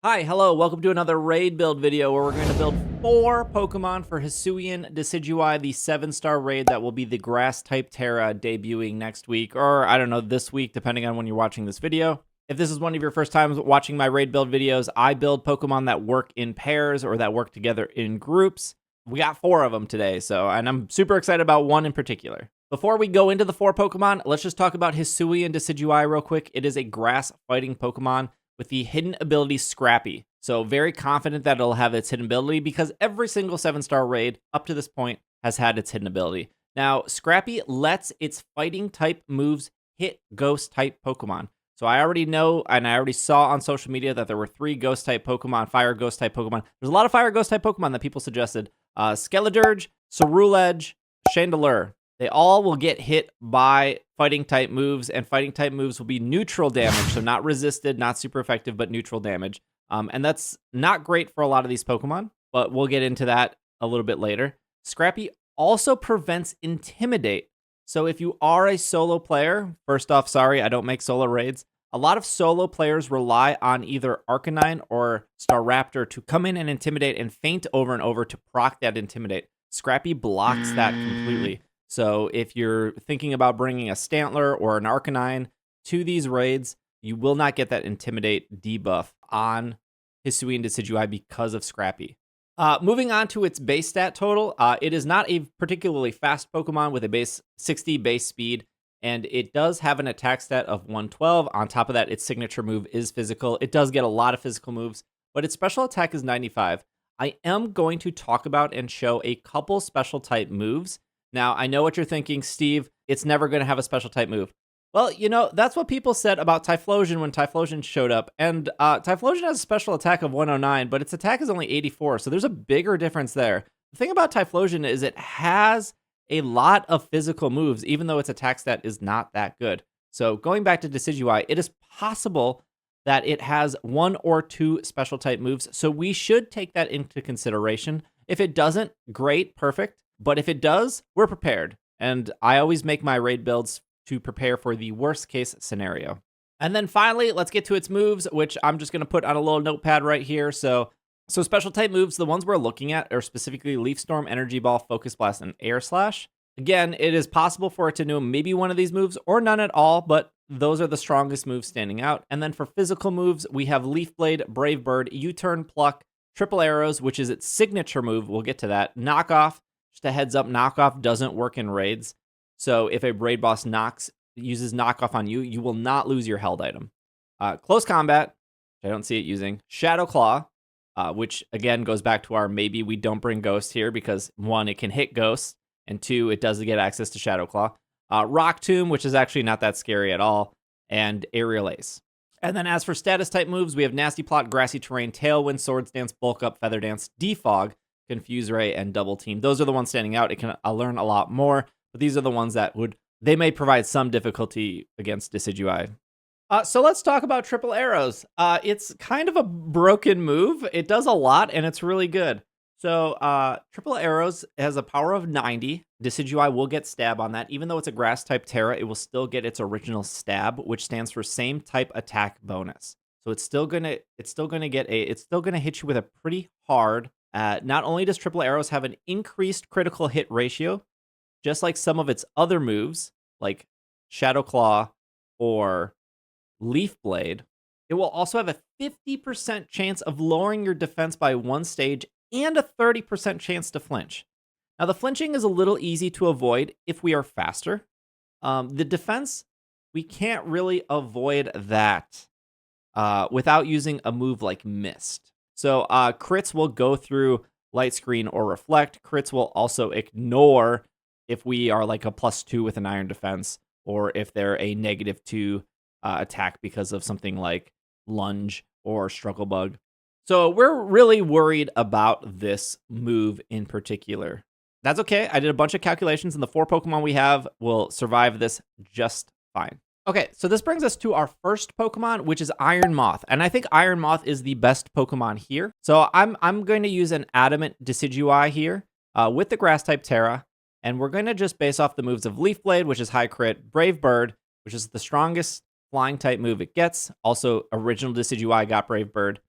Hi, hello, welcome to another raid build video where we're going to build 4 Pokemon for Hisuian Decidueye, the 7-star raid that will be the Grass-type Tera debuting next week, or I don't know, this week, depending on when you're watching this video. If this is one of your first times watching my raid build videos, I build Pokemon that work in pairs or that work together in groups. We got 4 of them today, and I'm super excited about one in particular. Before we go into the 4 Pokemon, let's just talk about Hisuian Decidueye real quick. It is a grass-fighting Pokemon with the hidden ability Scrappy. So very confident that it'll have its hidden ability because every single 7-star raid up to this point has had its hidden ability. Now, Scrappy lets its fighting type moves hit ghost type Pokemon. So I already know, and I already saw on social media that there were 3 ghost type Pokemon, fire ghost type Pokemon. There's a lot of fire ghost type Pokemon that people suggested. Skeledirge, Ceruledge, Chandelure. They all will get hit by fighting type moves, and fighting type moves will be neutral damage, so not resisted, not super effective, but neutral damage. And that's not great for a lot of these Pokemon, but we'll get into that a little bit later. Scrappy also prevents Intimidate. So if you are a solo player, first off, sorry, I don't make solo raids. A lot of solo players rely on either Arcanine or Staraptor to come in and Intimidate and feint over and over to proc that Intimidate. Scrappy blocks that completely. So if you're thinking about bringing a Stantler or an Arcanine to these raids, you will not get that Intimidate debuff on Hisuian Decidueye because of Scrappy. Moving on to its base stat total, it is not a particularly fast Pokemon with a base 60 base speed, and it does have an attack stat of 112. On top of that, its signature move is physical. It does get a lot of physical moves, but its special attack is 95. I am going to talk about and show a couple special type moves. Now, I know what you're thinking, Steve, it's never going to have a special type move. Well, you know, that's what people said about Typhlosion when Typhlosion showed up. And Typhlosion has a special attack of 109, but its attack is only 84, so there's a bigger difference there. The thing about Typhlosion is it has a lot of physical moves, even though its attack stat is not that good. So going back to Decidueye, it is possible that it has 1 or 2 special type moves, so we should take that into consideration. If it doesn't, great, perfect. But if it does, we're prepared. And I always make my raid builds to prepare for the worst case scenario. And then finally, let's get to its moves, which I'm just going to put on a little notepad right here. So special type moves, the ones we're looking at are specifically Leaf Storm, Energy Ball, Focus Blast, and Air Slash. Again, it is possible for it to know maybe one of these moves or none at all, but those are the strongest moves standing out. And then for physical moves, we have Leaf Blade, Brave Bird, U-Turn, Pluck, Triple Arrows, which is its signature move. We'll get to that. Knockoff. Just a heads up, knockoff doesn't work in raids. So if a raid boss uses knockoff on you, you will not lose your held item. Close combat, which I don't see it using. Shadow Claw, which again goes back to our maybe we don't bring Ghost here because 1, it can hit Ghosts, and 2, it does get access to Shadow Claw. Rock Tomb, which is actually not that scary at all, and Aerial Ace. And then as for status type moves, we have Nasty Plot, Grassy Terrain, Tailwind, Swords Dance, Bulk Up, Feather Dance, Defog, Confuse Ray, and Double Team. Those are the ones standing out. It can learn a lot more, but these are the ones that they may provide some difficulty against Decidueye. So let's talk about Triple Arrows. It's kind of a broken move. It does a lot, and it's really good. So Triple Arrows has a power of 90. Decidueye will get Stab on that. Even though it's a Grass-type Tera, it will still get its original Stab, which stands for same type attack bonus. So it's still gonna hit you with a pretty hard. Not only does Triple Arrows have an increased critical hit ratio, just like some of its other moves, like Shadow Claw or Leaf Blade, it will also have a 50% chance of lowering your defense by 1 stage and a 30% chance to flinch. Now, the flinching is a little easy to avoid if we are faster. The defense, we can't really avoid that without using a move like Mist. So crits will go through Light Screen or Reflect. Crits will also ignore if we are like a +2 with an Iron Defense, or if they're a -2 attack because of something like Lunge or Struggle Bug. So we're really worried about this move in particular. That's okay. I did a bunch of calculations, and the 4 Pokemon we have will survive this just fine. Okay, so this brings us to our first Pokemon, which is Iron Moth. And I think Iron Moth is the best Pokemon here. So I'm going to use an Adamant Decidueye here with the Grass-type Tera. And we're going to just base off the moves of Leaf Blade, which is high crit, Brave Bird, which is the strongest flying type move it gets. Also, original Decidueye got Brave Bird.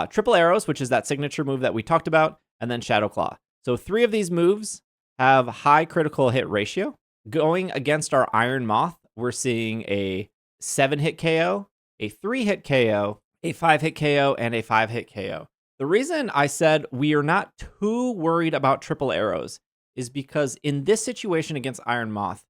Triple Arrows, which is that signature move that we talked about, and then Shadow Claw. So 3 of these moves have high critical hit ratio. Going against our Iron Moth, we're seeing a 7-hit KO, a 3-hit KO, a 5-hit KO, and a 5-hit KO. The reason I said we are not too worried about Triple Arrows is because in this situation against Iron Moth,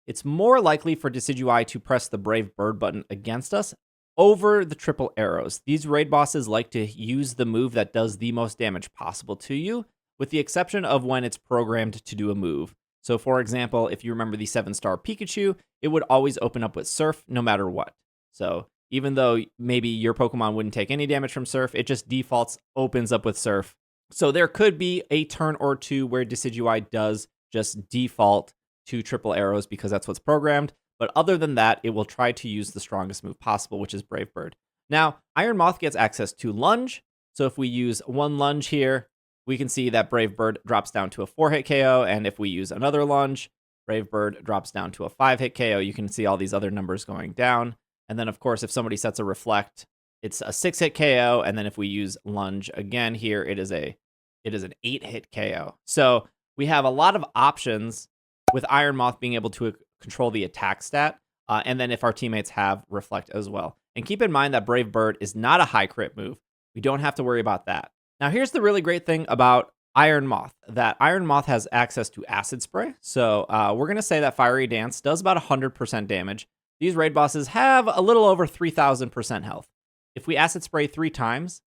it's more likely for Decidueye to press the Brave Bird button against us over the Triple Arrows. These raid bosses like to use the move that does the most damage possible to you, with the exception of when it's programmed to do a move. So for example, if you remember the 7-star Pikachu, it would always open up with Surf no matter what. So even though maybe your Pokemon wouldn't take any damage from Surf, it just defaults opens up with Surf. So there could be a turn or two where Decidueye does just default to Triple Arrows because that's what's programmed. But other than that, it will try to use the strongest move possible, which is Brave Bird. Now, Iron Moth gets access to Lunge. So if we use 1 Lunge here, we can see that Brave Bird drops down to a 4-hit KO. And if we use another Lunge, Brave Bird drops down to a 5-hit KO. You can see all these other numbers going down. And then, of course, if somebody sets a Reflect, it's a 6-hit KO. And then if we use Lunge again here, it is an 8-hit KO. So we have a lot of options with Iron Moth being able to control the attack stat. And then if our teammates have Reflect as well. And keep in mind that Brave Bird is not a high crit move. We don't have to worry about that. Now, here's the really great thing about Iron Moth, that Iron Moth has access to Acid Spray. So we're going to say that Fiery Dance does about 100% damage. These raid bosses have a little over 3,000% health. If we Acid Spray 3 times,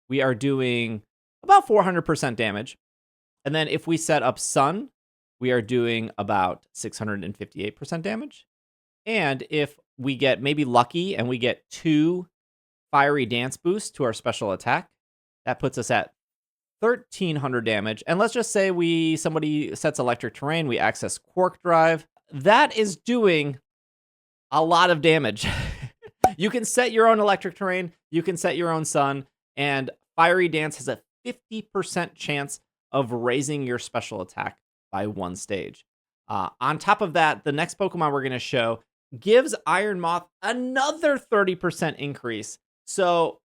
we are doing about 400% damage. And then if we set up Sun, we are doing about 658% damage. And if we get maybe lucky and we get 2 Fiery Dance boosts to our special attack, that puts us at 1,300 damage. And let's just say somebody sets Electric Terrain, we access Quark Drive. That is doing a lot of damage. You can set your own Electric Terrain, you can set your own Sun, and Fiery Dance has a 50% chance of raising your special attack by 1 stage. On top of that, the next Pokemon we're going to show gives Iron Moth another 30% increase. So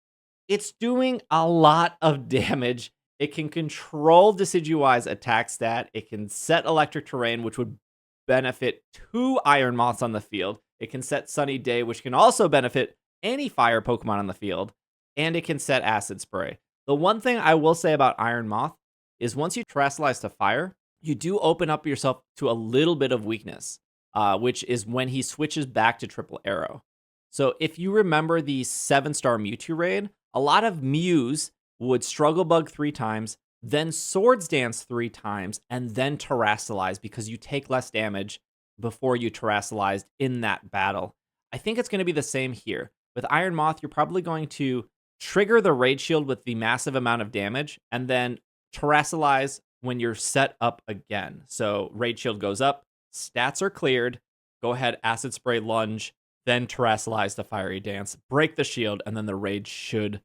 it's doing a lot of damage. It can control Decidueye's attack stat. It can set Electric Terrain, which would benefit 2 Iron Moths on the field. It can set Sunny Day, which can also benefit any fire Pokemon on the field. And it can set Acid Spray. The one thing I will say about Iron Moth is once you terastallize to fire, you do open up yourself to a little bit of weakness, which is when he switches back to Triple Arrow. So if you remember the 7-star Mewtwo raid, a lot of Mews would Struggle Bug 3 times, then Swords Dance 3 times, and then terastallize because you take less damage before you terastallized in that battle. I think it's going to be the same here. With Iron Moth, you're probably going to trigger the Raid Shield with the massive amount of damage, and then terastallize when you're set up again. So Raid Shield goes up, stats are cleared, go ahead, Acid Spray, Lunge, then terastallize the Fiery Dance, break the shield, and then the raid should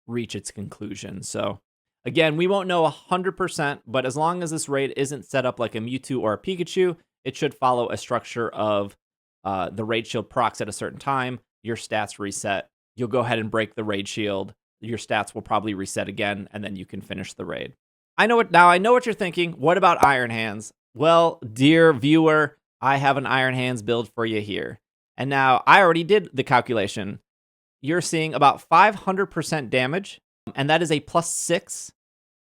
reach its conclusion. So again, we won't know 100%, but as long as this raid isn't set up like a Mewtwo or a Pikachu, it should follow a structure of the Raid Shield procs at a certain time, your stats reset, you'll go ahead and break the Raid Shield, your stats will probably reset again, and then you can finish the raid. I know what you're thinking. What about Iron Hands? Well, dear viewer, I have an Iron Hands build for you here. And now I already did the calculation. You're seeing about 500% damage, and that is a +6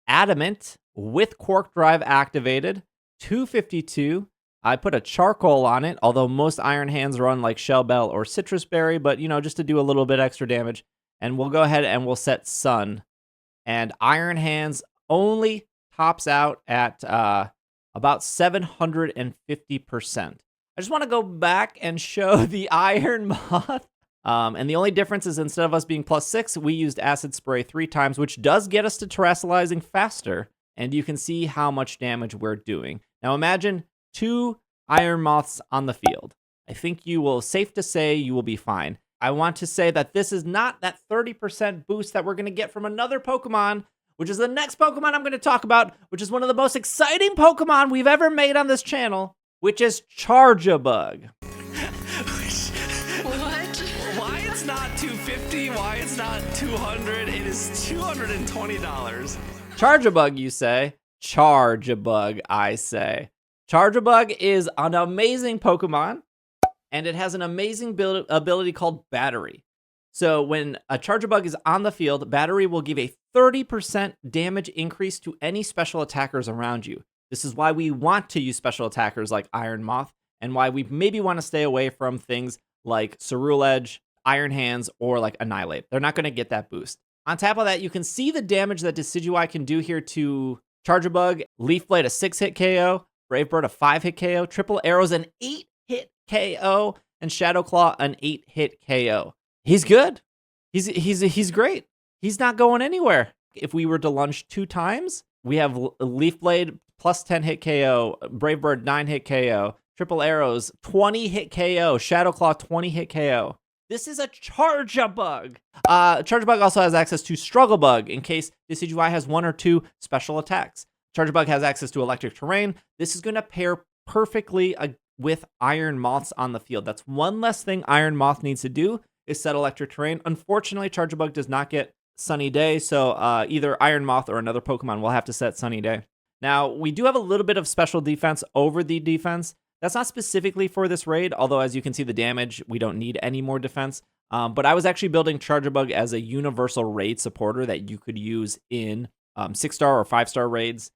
Adamant with Quark Drive activated, 252. I put a charcoal on it, although most Iron Hands run like Shell Bell or Citrus Berry, but just to do a little bit extra damage. And we'll go ahead and we'll set Sun. And Iron Hands only tops out at about 750%. I just want to go back and show the Iron Moth. And the only difference is instead of us being +6, we used Acid Spray 3 times, which does get us to terastallizing faster. And you can see how much damage we're doing. Now imagine 2 Iron Moths on the field. I think safe to say you will be fine. I want to say that this is not that 30% boost that we're going to get from another Pokemon, which is the next Pokemon I'm going to talk about, which is one of the most exciting Pokemon we've ever made on this channel, which is Charjabug. What? Why it's not 250? Why it's not 200. It is $220. Charge-a-Bug, you say? Charge-a-Bug, I say. Charge-a-Bug is an amazing Pokemon, and it has an amazing ability called Battery. So when a Charge-a-Bug is on the field, Battery will give a 30% damage increase to any special attackers around you. This is why we want to use special attackers like Iron Moth, and why we maybe want to stay away from things like Ceruledge, Iron Hands, or like Annihilate. They're not going to get that boost. On top of that, you can see the damage that Decidueye can do here to Charge-a-Bug. Leaf Blade, a 6-hit KO. Brave Bird, a 5-hit KO. Triple Arrows, an 8-hit KO. And Shadow Claw, an 8-hit KO. He's good. He's great. He's not going anywhere. If we were to lunge 2 times, we have Leaf Blade plus 10-hit KO. Brave Bird, 9-hit KO. Triple Arrows, 20-hit KO. Shadow Claw, 20-hit KO. This is a Charge-a-Bug. Charge-a-Bug also has access to Struggle Bug in case Decidueye has 1 or 2 special attacks. Charge-a-Bug has access to Electric Terrain. This is going to pair perfectly with Iron Moths on the field. That's one less thing Iron Moth needs to do is set Electric Terrain. Unfortunately, Charge-a-Bug does not get Sunny Day, so either Iron Moth or another Pokemon will have to set Sunny Day. Now, we do have a little bit of special defense over the defense. That's not specifically for this raid, although as you can see the damage, we don't need any more defense. But I was actually building Charge-a-Bug as a universal raid supporter that you could use in 6-star or 5-star raids.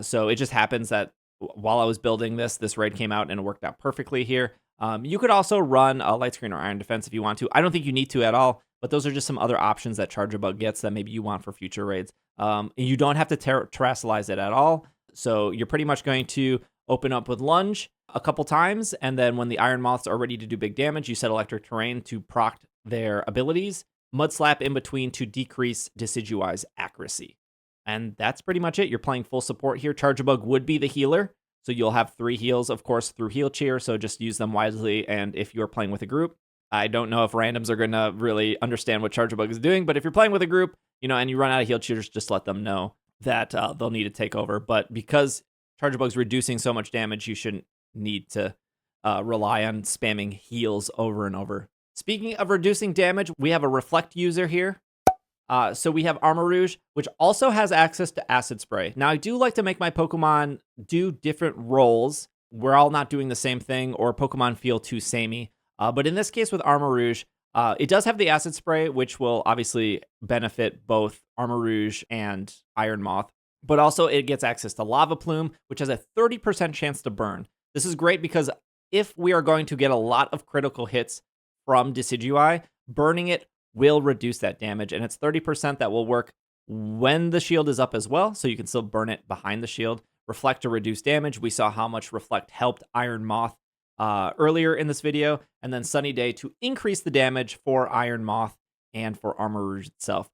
So it just happens that while I was building this raid came out and it worked out perfectly here. You could also run a Light Screen or Iron Defense if you want to. I don't think you need to at all, but those are just some other options that Charge-a-Bug gets that maybe you want for future raids. You don't have to terrestrialize it at all. So you're pretty much going to open up with Lunge a couple times, and then when the Iron Moths are ready to do big damage, you set Electric Terrain to proc their abilities, Mud Slap in between to decrease Decidueye's accuracy. And that's pretty much it. You're playing full support here. Charge-a-Bug would be the healer, so you'll have 3 heals, of course, through Heal Cheer, so just use them wisely, and if you're playing with a group, I don't know if randoms are going to really understand what Charge-a-Bug is doing, but if you're playing with a group, and you run out of Heal Cheers, just let them know that they'll need to take over. But because Charge-a-Bug's reducing so much damage, you shouldn't need to rely on spamming heals over and over. Speaking of reducing damage, we have a Reflect user here. So we have Armarouge, which also has access to Acid Spray. Now, I do like to make my Pokemon do different roles. We're all not doing the same thing, or Pokemon feel too samey. But in this case with Armarouge, it does have the Acid Spray, which will obviously benefit both Armarouge and Iron Moth. But also it gets access to Lava Plume, which has a 30% chance to burn. This is great because if we are going to get a lot of critical hits from Decidueye, burning it will reduce that damage, and it's 30% that will work when the shield is up as well, so you can still burn it behind the shield. Reflect to reduce damage. We saw how much Reflect helped Iron Moth earlier in this video, and then Sunny Day to increase the damage for Iron Moth and for Armarouge itself.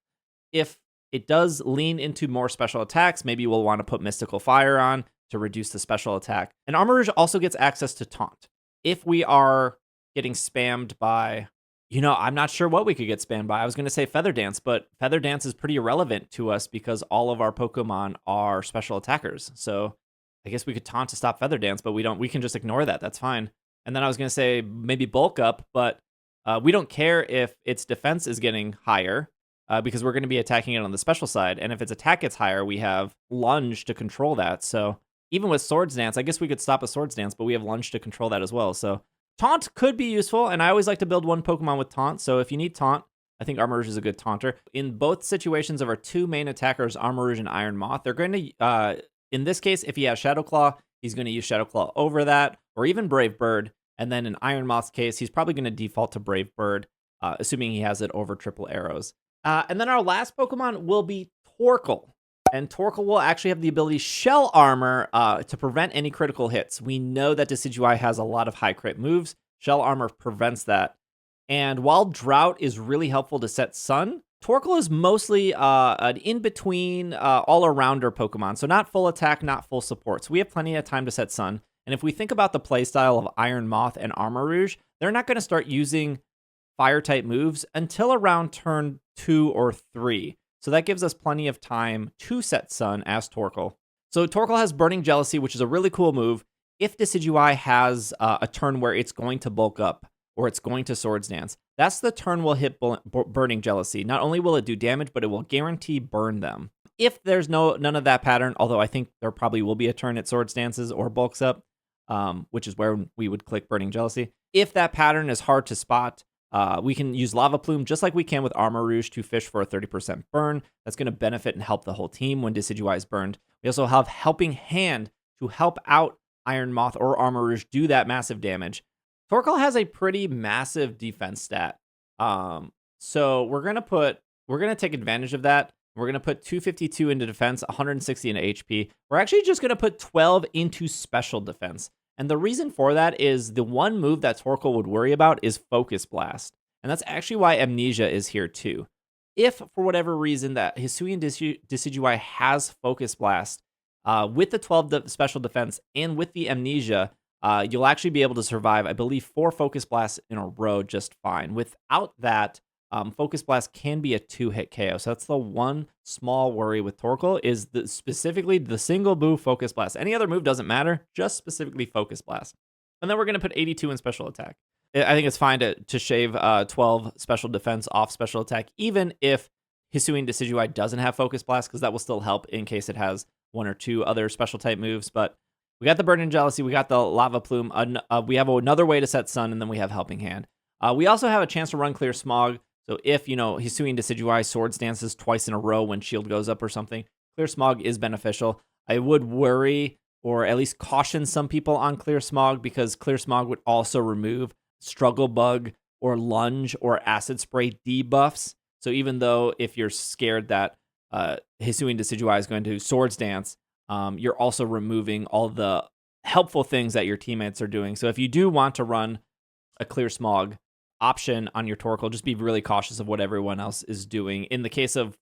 If it does lean into more special attacks, maybe we'll want to put Mystical Fire on to reduce the special attack. And Armarouge also gets access to Taunt. If we are getting spammed by, I'm not sure what we could get spammed by. I was going to say Feather Dance, but Feather Dance is pretty irrelevant to us because all of our Pokemon are special attackers. So I guess we could Taunt to stop Feather Dance, but we can just ignore that. That's fine. And then I was going to say maybe Bulk Up, but we don't care if its defense is getting higher because we're going to be attacking it on the special side. And if its attack gets higher, we have Lunge to control that. So even with Swords Dance, I guess we could stop a Swords Dance, but we have Lunge to control that as well. So Taunt could be useful, and I always like to build one Pokemon with Taunt. So if you need Taunt, I think Armarouge is a good Taunter. In both situations of our 2 main attackers, Armarouge and Iron Moth, they're going to, in this case, if he has Shadow Claw, he's going to use Shadow Claw over that, or even Brave Bird. And then in Iron Moth's case, he's probably going to default to Brave Bird, assuming he has it over Triple Arrows. And then our last Pokemon will be Torkoal. And Torkoal will actually have the ability Shell Armor to prevent any critical hits. We know that Decidueye has a lot of high crit moves. Shell Armor prevents that. And while Drought is really helpful to set Sun, Torkoal is mostly an in-between all-arounder Pokemon. So not full attack, not full support. So we have plenty of time to set Sun. And if we think about the playstyle of Iron Moth and Armarouge, they're not going to start using Fire-type moves until around turn 2 or 3. So that gives us plenty of time to set Sun as Torkoal. So Torkoal has Burning Jealousy, which is a really cool move. If Decidueye has a turn where it's going to bulk up or it's going to Swords Dance, That's the turn will hit Burning Jealousy. Not only will it do damage, but it will guarantee burn them. If there's none of that pattern, although I think there probably will be a turn it Swords Dances or bulks up, which is where we would click Burning Jealousy. If that pattern is hard to spot, we can use Lava Plume just like we can with Armor Rouge to fish for a 30% burn. That's going to benefit and help the whole team when Decidueye is burned. We also have Helping Hand to help out Iron Moth or Armor Rouge do that massive damage. Torkoal has a pretty massive defense stat. So we're going to take advantage of that. We're going to put 252 into defense, 160 into HP. We're actually just going to put 12 into special defense. And the reason for that is the one move that Torkoal would worry about is Focus Blast. And that's actually why Amnesia is here too. If, for whatever reason, that Hisuian Decidueye has Focus Blast, with the 12 special defense and with the Amnesia, you'll actually be able to survive, I believe, 4 Focus Blasts in a row just fine. Without that, Focus Blast can be a 2-hit KO. So that's the one small worry with Torkoal is specifically the single move Focus Blast. Any other move doesn't matter, just specifically Focus Blast. And then we're going to put 82 in special attack. I think it's fine to shave 12 special defense off special attack, even if Hisuian Decidueye doesn't have Focus Blast, because that will still help in case it has 1 or 2 other special type moves. But we got the Burning Jealousy, we got the Lava Plume, we have another way to set Sun, and then we have Helping Hand. We also have a chance to run Clear Smog. So if, Hisuian Decidueye Swords Dances twice in a row when shield goes up or something, Clear Smog is beneficial. I would worry, or at least caution some people on Clear Smog, because Clear Smog would also remove Struggle Bug or Lunge or Acid Spray debuffs. So even though if you're scared that Hisuian Decidueye is going to Swords Dance, you're also removing all the helpful things that your teammates are doing. So if you do want to run a Clear Smog option on your Torkoal, just be really cautious of what everyone else is doing. In the case of,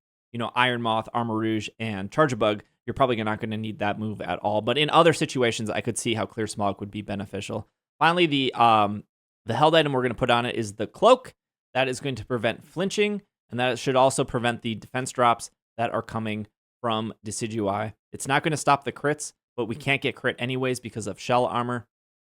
Iron Moth, Armor Rouge, and Charge-a-Bug, you're probably not going to need that move at all. But in other situations, I could see how Clear Smog would be beneficial. Finally, the held item we're going to put on it is the Cloak. That is going to prevent flinching, and that should also prevent the defense drops that are coming from Decidueye. It's not going to stop the crits, but we can't get crit anyways because of shell armor.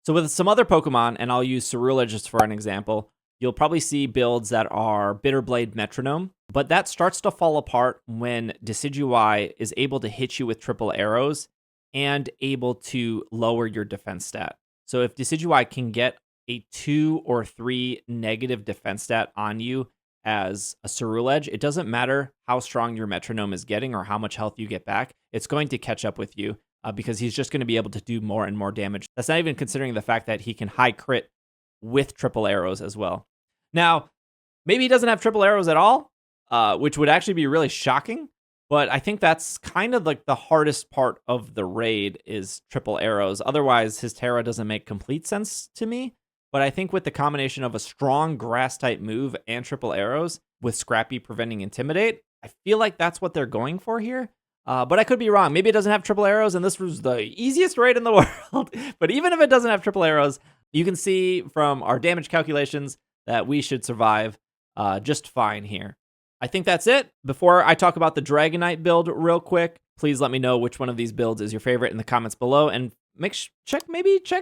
So with some other Pokemon, and I'll use Cerula just for an example, you'll probably see builds that are Bitterblade Metronome, but that starts to fall apart when Decidueye is able to hit you with triple arrows and able to lower your defense stat. So if Decidueye can get a 2 or 3 negative defense stat on you as a Ceruledge, it doesn't matter how strong your Metronome is getting or how much health you get back, it's going to catch up with you because he's just going to be able to do more and more damage. That's not even considering the fact that he can high crit with triple arrows as well. Now, maybe he doesn't have triple arrows at all, which would actually be really shocking, but I think that's kind of like the hardest part of the raid is triple arrows. Otherwise, his Tera doesn't make complete sense to me. But I think with the combination of a strong grass-type move and triple arrows with Scrappy preventing Intimidate, I feel like that's what they're going for here. But I could be wrong. Maybe it doesn't have triple arrows, and this was the easiest raid in the world. But even if it doesn't have triple arrows, you can see from our damage calculations that we should survive just fine here. I think that's it. Before I talk about the Dragonite build real quick, please let me know which one of these builds is your favorite in the comments below, and check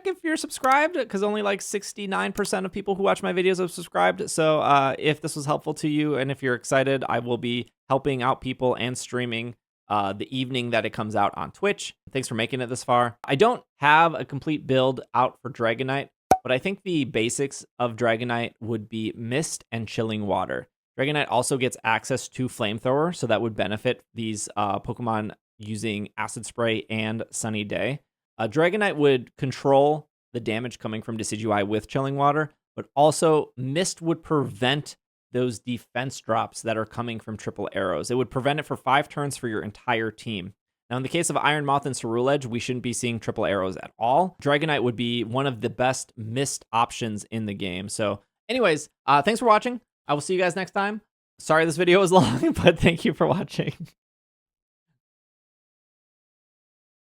if you're subscribed, because only like 69% of people who watch my videos have subscribed. So if this was helpful to you and if you're excited, I will be helping out people and streaming the evening that it comes out on Twitch. Thanks for making it this far. I don't have a complete build out for Dragonite, but I think the basics of Dragonite would be Mist and Chilling Water. Dragonite also gets access to Flamethrower, so that would benefit these Pokemon using Acid Spray and Sunny Day. Dragonite would control the damage coming from Decidueye with Chilling Water, but also Mist would prevent those defense drops that are coming from triple arrows. It would prevent it for 5 turns for your entire team. Now, in the case of Iron Moth and Ceruledge, we shouldn't be seeing triple arrows at all. Dragonite would be one of the best Mist options in the game. So anyways, thanks for watching. I will see you guys next time. Sorry this video was long, but thank you for watching.